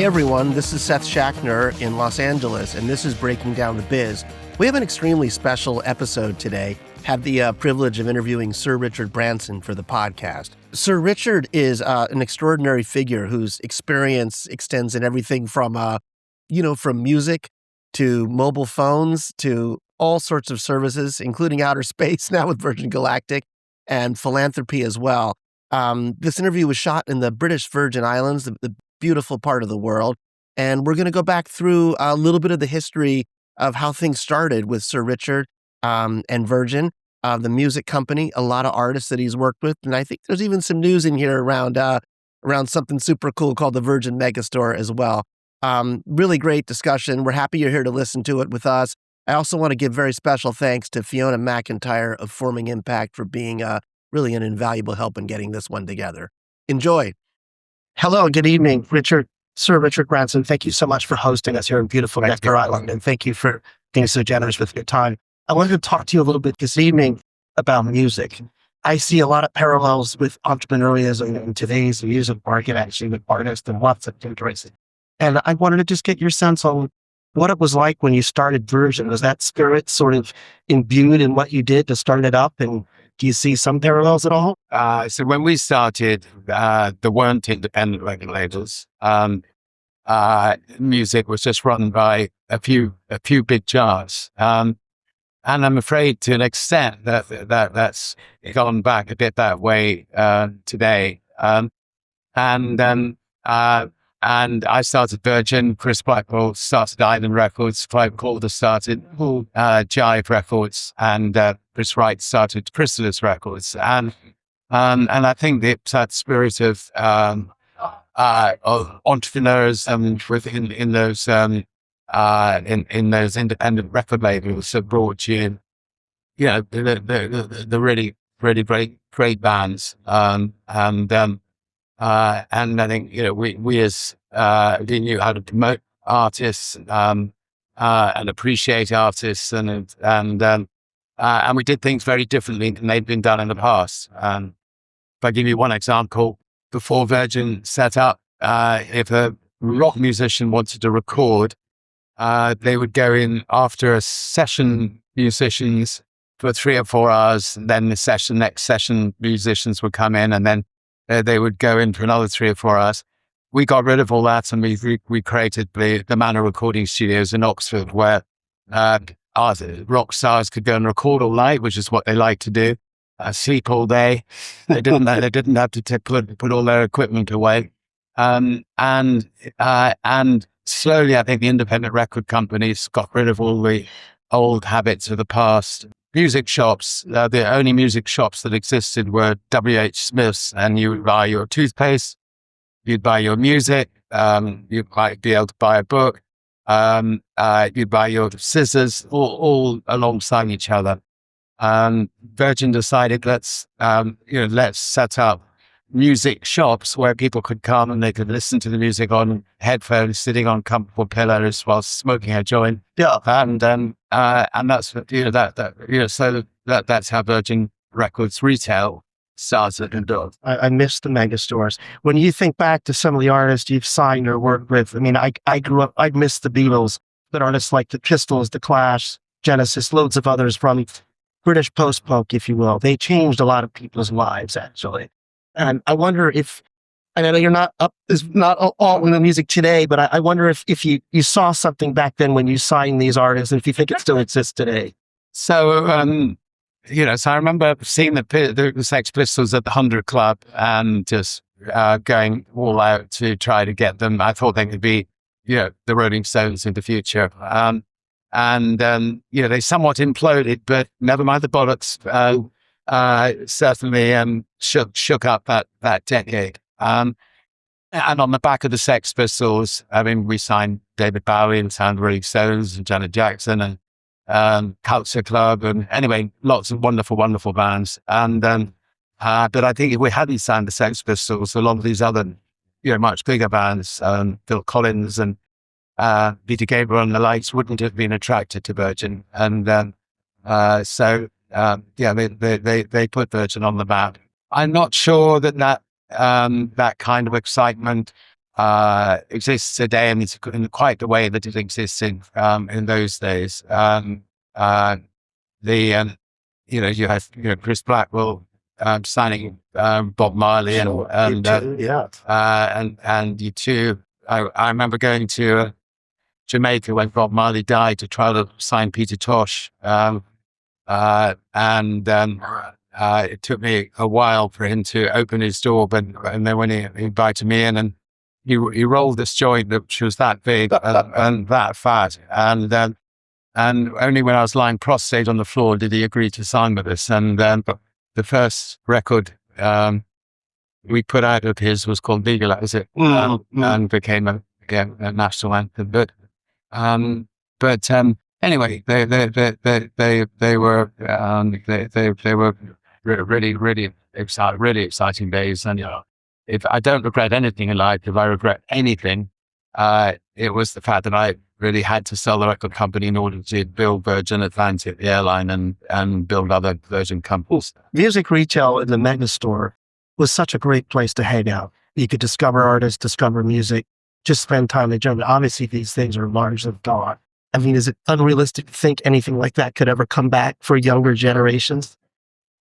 Hey everyone, this is Seth Schachner in Los Angeles, and this is Breaking Down the Biz. We have an extremely special episode today. Had the privilege of interviewing Sir Richard Branson for the podcast. Sir Richard is an extraordinary figure whose experience extends in everything from, from music to mobile phones to all sorts of services, including outer space now with Virgin Galactic and philanthropy as well. This interview was shot in the British Virgin Islands, the beautiful part of the world. And we're going to go back through a little bit of the history of how things started with Sir Richard and Virgin, the music company, a lot of artists that he's worked with. And I think there's even some news in here around something super cool called the Virgin Megastore as well. Really great discussion. We're happy you're here to listen to it with us. I also want to give very special thanks to Fiona McIntyre of Forming Impact for being really an invaluable help in getting this one together. Enjoy. Hello, good evening, Richard. Sir Richard Branson, thank you so much for hosting us here in beautiful Necker Island, and thank you for being so generous with your time. I wanted to talk to you a little bit this evening about music. I see a lot of parallels with entrepreneurialism in today's music market, actually, with artists and lots of interesting. And I wanted to just get your sense on what it was like when you started Virgin. Was that spirit sort of imbued in what you did to start it up? And do you see some parallels at all? So when we started, there weren't independent record labels. Music was just run by a few big jars. And I'm afraid to an extent that's gone back a bit that way today. And I started Virgin, Chris Blackwell started Island Records, Clive Calder started Jive Records, and Chris Wright started Chrysalis Records. And I think that spirit of entrepreneurs in those independent record labels have brought you, the really, really great bands. And I think, we as, we knew how to promote artists, and appreciate artists and we did things very differently than they'd been done in the past. If I give you one example, before Virgin set up, if a rock musician wanted to record, they would go in after a session musicians for 3 or 4 hours, and then next session musicians would come in, and then they would go in for another 3 or 4 hours. We got rid of all that, and we created the Manor Recording Studios in Oxford, where rock stars could go and record all night, which is what they like to do. Sleep all day. They didn't have to put all their equipment away. And slowly, I think the independent record companies got rid of all the old habits of the past. Music shops, the only music shops that existed were W.H. Smith's, and you would buy your toothpaste, you'd buy your music, you might be able to buy a book, you'd buy your scissors, all alongside each other. Virgin decided, let's set up music shops where people could come and they could listen to the music on headphones, sitting on comfortable pillows while smoking a joint. Yeah. And that's, so that's how Virgin Records retail started and done. I miss the mega stores. When you think back to some of the artists you've signed or worked with, I mean, I grew up, I missed the Beatles, but artists like the Pistols, the Clash, Genesis, loads of others from British post-punk, if you will. They changed a lot of people's lives, actually. And I wonder if, I know you're not all in the music today, but I wonder if you saw something back then when you signed these artists, and if you think it still exists today. So, so I remember seeing the Sex Pistols at the 100 Club and just going all out to try to get them. I thought they could be, the Rolling Stones in the future. They somewhat imploded, but never mind the bollocks. Certainly shook up that decade. And on the back of the Sex Pistols, I mean, we signed David Bowie and signed Rolling Stones and Janet Jackson and Culture Club, and anyway, lots of wonderful, wonderful bands. But I think if we hadn't signed the Sex Pistols, a lot of these other, much bigger bands, Phil Collins and Peter Gabriel and the likes, wouldn't have been attracted to Virgin. They put Virgin on the map. I'm not sure that kind of excitement exists today, and it's in quite the way that it existed in those days. You have Chris Blackwell signing Bob Marley and U2. I remember going to Jamaica when Bob Marley died to try to sign Peter Tosh, it took me a while for him to open his door, and then when he invited me in, and he rolled this joint which was that big and that fat, and only when I was lying prostrate on the floor did he agree to sign with us. And the first record we put out of his was called Legalize It, and became a national anthem. But anyway, they were really exciting days. And if I don't regret anything in life, if I regret anything, it was the fact that I really had to sell the record company in order to build Virgin Atlantic, the airline, and build other Virgin companies. Music retail in the mega store was such a great place to hang out. You could discover artists, discover music, just spend time enjoying. Obviously, these things are largely gone. I mean, is it unrealistic to think anything like that could ever come back for younger generations?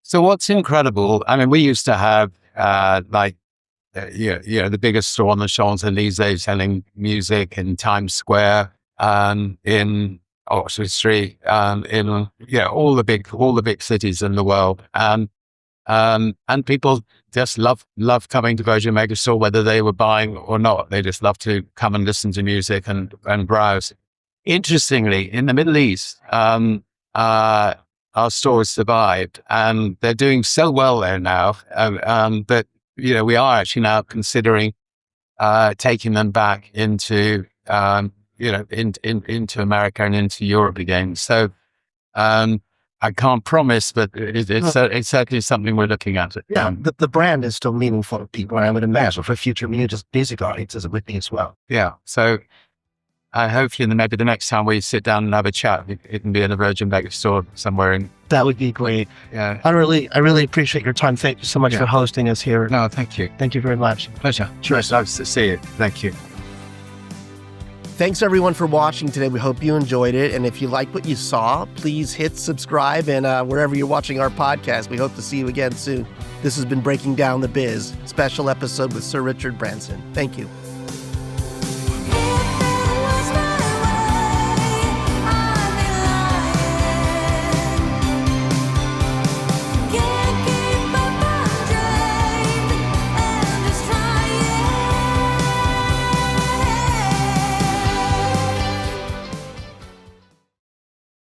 So what's incredible, I mean, we used to have the biggest store on the Champs-Elysees selling music in Times Square, in Oxford Street, in all the big cities in the world, and people just love coming to Virgin Megastore, whether they were buying or not. They just love to come and listen to music and browse. Interestingly, in the Middle East, our stores survived, and they're doing so well there now that we are actually now considering taking them back into into America and into Europe again. So I can't promise, but it's certainly something we're looking at. Yeah, the brand is still meaningful to people, I would imagine, for future music audiences it would be as well. Yeah, so hopefully maybe the next time we sit down and have a chat, it can be in a Virgin Megastore somewhere. That would be great. Yeah, I really appreciate your time. Thank you so much for hosting us here. No, thank you. Thank you very much. Pleasure. Sure. Nice to see you. Thank you. Thanks everyone for watching today. We hope you enjoyed it. And if you like what you saw, please hit subscribe. And wherever you're watching our podcast, we hope to see you again soon. This has been Breaking Down the Biz, special episode with Sir Richard Branson. Thank you.